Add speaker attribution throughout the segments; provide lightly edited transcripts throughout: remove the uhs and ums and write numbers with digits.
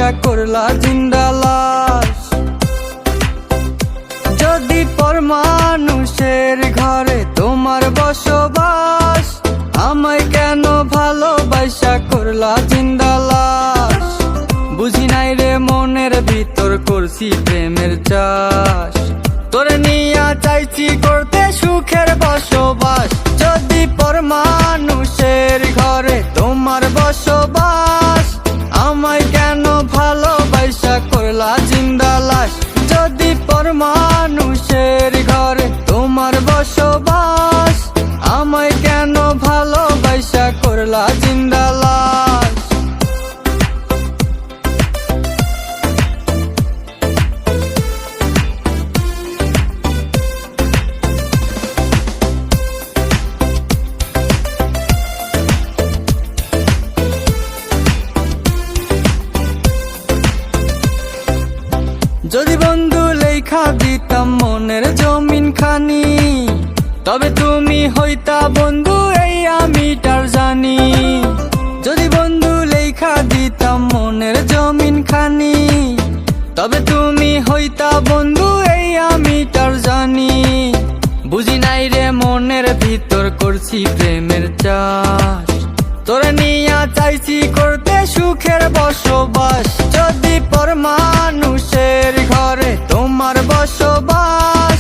Speaker 1: বাইসা করলা জিন্দা লাশ। যদি পর মানুষের ঘরে তোমার বসবাস, আমায় কেন ভালোবাসা করলা জিন্দা লাশ। বুঝি নাই রে মনের ভিতর করছি প্রেমের চাষ, তোরে নিয়া চাইছি করতে সুখের বসবাস। যদি পর মানুষের ঘরে তোমার বসবাস, আমায় কেন ভালোবাসা করলা জিন্দা লাশ। যদি পর মানুষের ঘরে তোমার বসবাস, আমায় কেন ভালোবাসা করলা জিন্দা লাশ। যদি বন্ধু লেখা দিতাম মনের জমিন খানি, তবে তুমি হইতা বন্ধু এই আমি তার জানি। যদি বন্ধু লেখা দিতাম মনের জমিন খানি, তবে তুমি হইতা বন্ধু এই আমি তার জানি। বুঝি নাই রে মনের ভিতর করছি প্রেমের চাষ, তোরে নিয়া চাইছি করতে সুখের বসবাস। যদি পর মানুষের ঘরে তোমার বসবাস,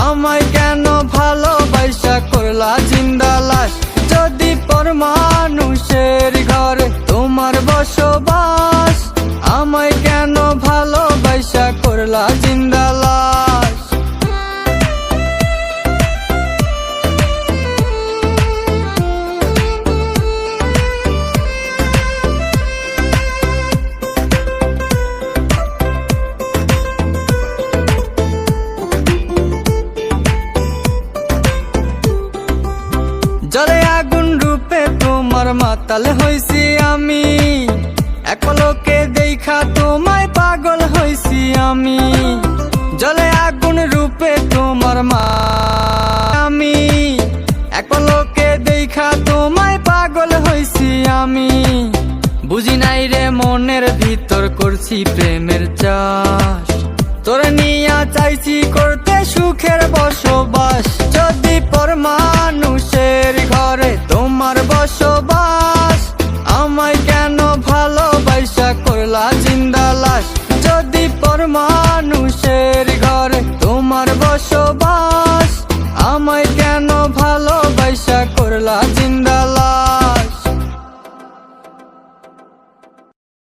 Speaker 1: আমায় কেন ভালোবাসা করলা জিন্দা লাশ। যদি পর মানুষের ঘরে তোমার বসবাস, আমায় কেন ভালোবাসা করলা জিন্দা লাশ। জলে আগুন রূপে তোমার মাতাল হইছি আমি, এক পলকে দেখা তোমায় পাগল হইছি আমি। জলে আগুন রূপে তোমার আমি, এক পলকে দেখা তোমায় পাগল হইছি আমি। বুঝি নাই রে মনের ভিতর করছি প্রেমের চাষ, তোরে নিয়া চাইছি করতে সুখের বসবাস। যদি পর মানুষের ঘরে তোমার বসবাস, আমায় কেন ভালোবাসা করলা জিন্দা লাশ। যদি পর মানুষের ঘরে তোমার বসবাস,